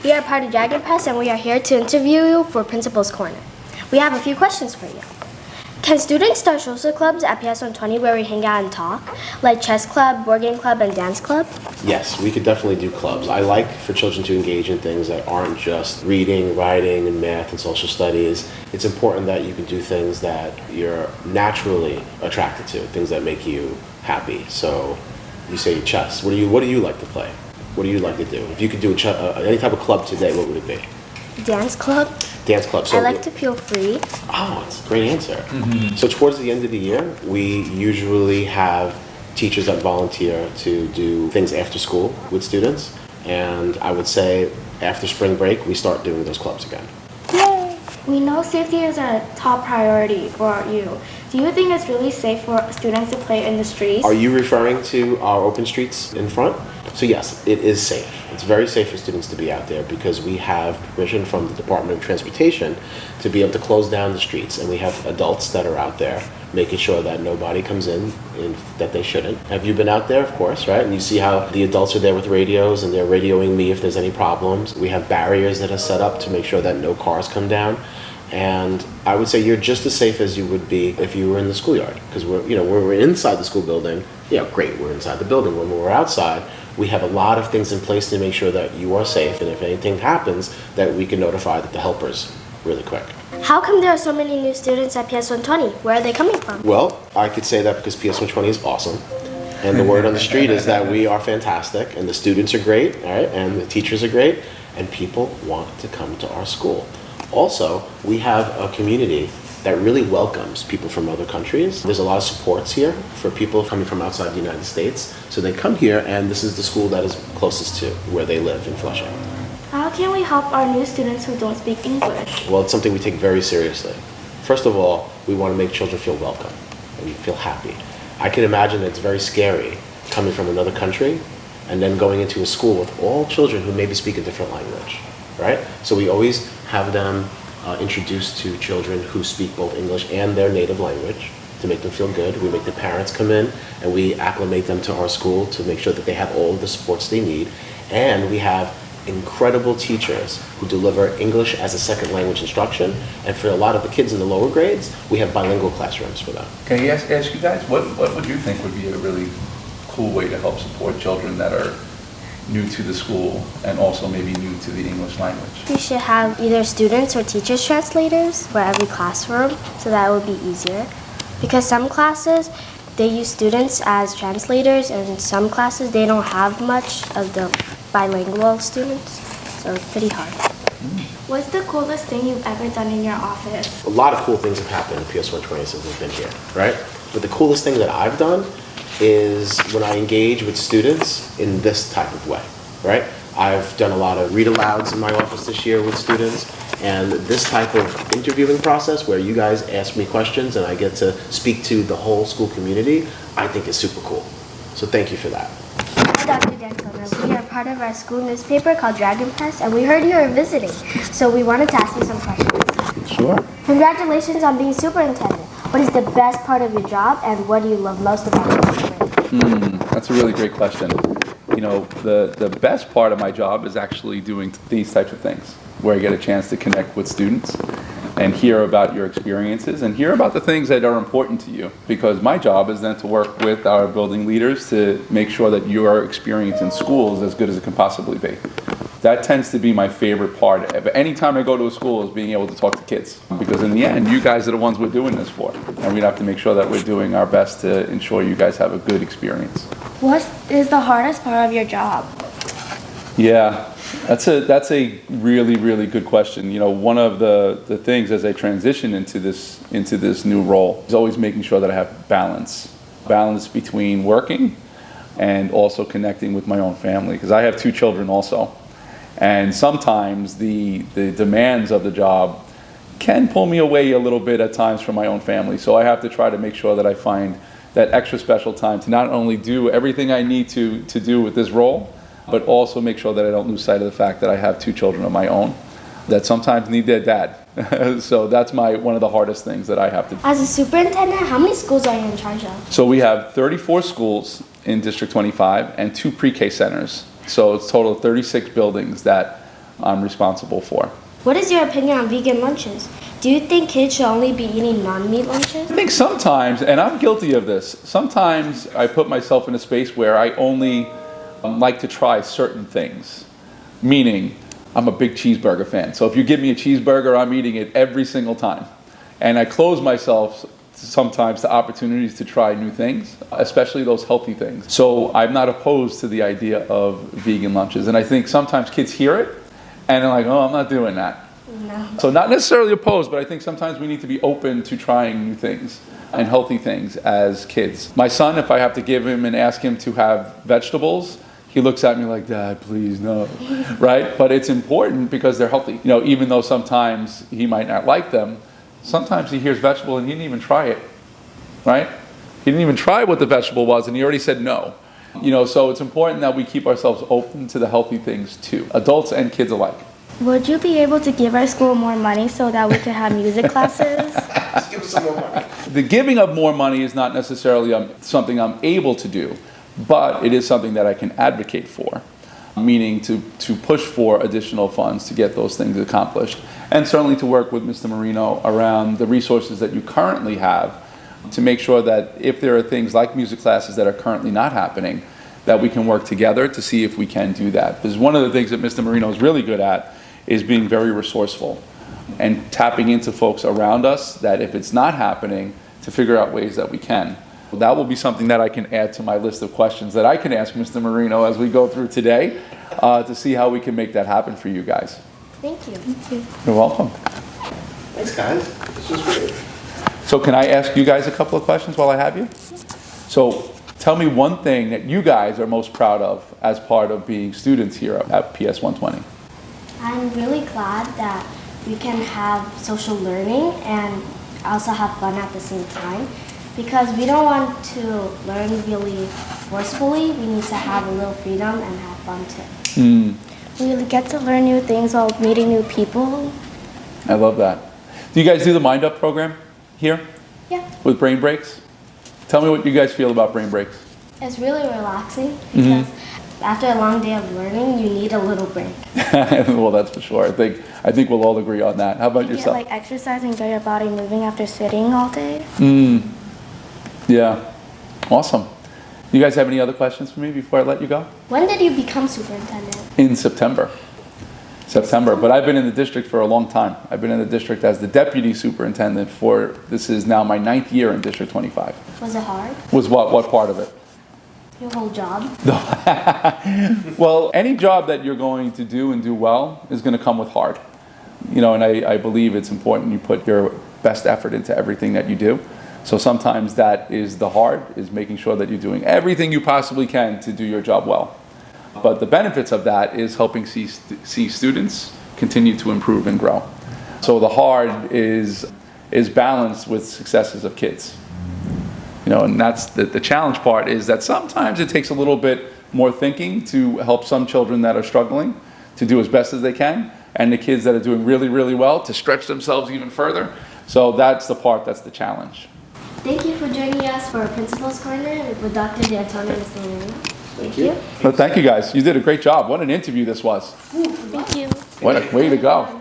We are part of Dragon Press and we are here to interview you for Principal's Corner. We have a few questions for you. Can students start social clubs at PS 120 where we hang out and talk, like chess club, board game club, and dance club? Yes, we could definitely do clubs. I like for children to engage in things that aren't just reading, writing, and math and social studies. It's important that you can do things that you're naturally attracted to, things that make you happy. So you say chess. What do you like to play? What do you like to do? If you could do any type of club today, what would it be? Dance club. Dance club. So I like to feel free. Oh, that's a great answer. Mm-hmm. So towards the end of the year, we usually have teachers that volunteer to do things after school with students. And I would say after spring break, we start doing those clubs again. Yay! We know safety is a top priority for you. Do you think it's really safe for students to play in the streets? Are you referring to our open streets in front? So yes, it is safe. It's very safe for students to be out there because we have permission from the Department of Transportation to be able to close down the streets, and we have adults that are out there making sure that nobody comes in that they shouldn't. Have you been out there? Of course, right? And you see how the adults are there with radios and they're radioing me if there's any problems. We have barriers that are set up to make sure that no cars come down. And I would say you're just as safe as you would be if you were in the schoolyard, because when we're inside the school building, great, we're inside the building. When we're outside, we have a lot of things in place to make sure that you are safe, and if anything happens, that we can notify the helpers really quick. How come there are so many new students at PS 120? Where are they coming from? Well, I could say that because PS 120 is awesome. And the word on the street is that we are fantastic, and the students are great, all right, and the teachers are great, and people want to come to our school. Also, we have a community that really welcomes people from other countries. There's a lot of supports here for people coming from outside the United States. So they come here, and this is the school that is closest to where they live in Flushing. How can we help our new students who don't speak English? Well, it's something we take very seriously. First of all, we want to make children feel welcome and feel happy. I can imagine it's very scary coming from another country and then going into a school with all children who maybe speak a different language, right? So we always have them introduced to children who speak both English and their native language to make them feel good. We make the parents come in and we acclimate them to our school to make sure that they have all of the supports they need. And we have incredible teachers who deliver English as a second language instruction. And for a lot of the kids in the lower grades, we have bilingual classrooms for them. Can I ask you guys, what would you think would be a really cool way to help support children that are new to the school and also maybe new to the English language? We should have either students or teachers translators for every classroom, so that would be easier. Because some classes, they use students as translators, and in some classes they don't have much of the bilingual students, so it's pretty hard. What's the coolest thing you've ever done in your office? A lot of cool things have happened in PS 120 since we've been here, right? But the coolest thing that I've done is when I engage with students in this type of way, right? I've done a lot of read-alouds in my office this year with students, and this type of interviewing process where you guys ask me questions and I get to speak to the whole school community, I think is super cool. So thank you for that. Hi, Dr. Dantona. We are part of our school newspaper called Dragon Press, and we heard you were visiting, so we wanted to ask you some questions. Sure. Congratulations on being superintendent. What is the best part of your job, and what do you love most about it? That's a really great question. The best part of my job is actually doing these types of things, where I get a chance to connect with students and hear about your experiences and hear about the things that are important to you. Because my job is then to work with our building leaders to make sure that your experience in school is as good as it can possibly be. That tends to be my favorite part of any time I go to a school, is being able to talk to kids. Because in the end, you guys are the ones we're doing this for. And we have to make sure that we're doing our best to ensure you guys have a good experience. What is the hardest part of your job? Yeah, that's a really, really good question. One of the things as I transition into this new role is always making sure that I have balance between working and also connecting with my own family, because I have 2 children also. And sometimes the demands of the job can pull me away a little bit at times from my own family. So I have to try to make sure that I find that extra special time to not only do everything I need to do with this role, but also make sure that I don't lose sight of the fact that I have 2 children of my own that sometimes need their dad. So that's one of the hardest things that I have to do. As a superintendent, how many schools are you in charge of? So we have 34 schools in District 25 and 2 pre-K centers. So it's a total of 36 buildings that I'm responsible for. What is your opinion on vegan lunches? Do you think kids should only be eating non-meat lunches? I think sometimes, and I'm guilty of this, sometimes I put myself in a space where I only like to try certain things. Meaning, I'm a big cheeseburger fan. So if you give me a cheeseburger, I'm eating it every single time. And I close myself sometimes to opportunities to try new things, especially those healthy things. So I'm not opposed to the idea of vegan lunches. And I think sometimes kids hear it and they're like, oh, I'm not doing that. No. So not necessarily opposed, but I think sometimes we need to be open to trying new things and healthy things as kids. My son, if I have to give him and ask him to have vegetables, he looks at me like, Dad, please, no, right? But it's important because they're healthy. You know, even though sometimes he might not like them, sometimes he hears vegetable and he didn't even try it, right? He didn't even try what the vegetable was and he already said no. You know, so it's important that we keep ourselves open to the healthy things too, adults and kids alike. Would you be able to give our school more money so that we could have music classes? Just give us some more money. The giving of more money is not necessarily something I'm able to do, but it is something that I can advocate for, meaning to push for additional funds to get those things accomplished, and certainly to work with Mr. Marino around the resources that you currently have to make sure that if there are things like music classes that are currently not happening, that we can work together to see if we can do that. Because one of the things that Mr. Marino is really good at is being very resourceful and tapping into folks around us that if it's not happening, to figure out ways that we can. That will be something that I can add to my list of questions that I can ask Mr. Marino as we go through today to see how we can make that happen for you guys. Thank you. Thank you. You're welcome. Thanks, guys. This was great. So can I ask you guys a couple of questions while I have you? So tell me one thing that you guys are most proud of as part of being students here at PS 120. I'm really glad that we can have social learning and also have fun at the same time, because we don't want to learn really forcefully. We need to have a little freedom and have fun too. We get to learn new things while meeting new people. I love that. Do you guys do the Mind Up program here Yeah, with brain breaks? Tell me what you guys feel about brain breaks. it's really relaxing because after a long day of learning, you need a little break. Well, that's for sure. I think we'll all agree on that. How about You get yourself? like exercise and get your body moving after sitting all day. Yeah. Awesome. You guys have any other questions for me before I let you go? When did you become superintendent? In September. But I've been in the district for a long time. I've been in the district as the deputy superintendent this is now my 9th year in District 25. Was it hard? Was what part of it? Your whole job? Well, any job that you're going to do and do well is going to come with hard. You know, and I believe it's important you put your best effort into everything that you do. So sometimes that is the hard, is making sure that you're doing everything you possibly can to do your job well. But the benefits of that is helping see students continue to improve and grow. So the hard is balanced with successes of kids. You know, and that's the challenge part, is that sometimes it takes a little bit more thinking to help some children that are struggling to do as best as they can, and the kids that are doing really, really well to stretch themselves even further. So that's the part that's the challenge. Thank you for joining us for Principal's Corner with Dr. Dantona and Mr. Marino. Thank you. Well, thank you guys. You did a great job. What an interview this was. Thank you. What a way to go.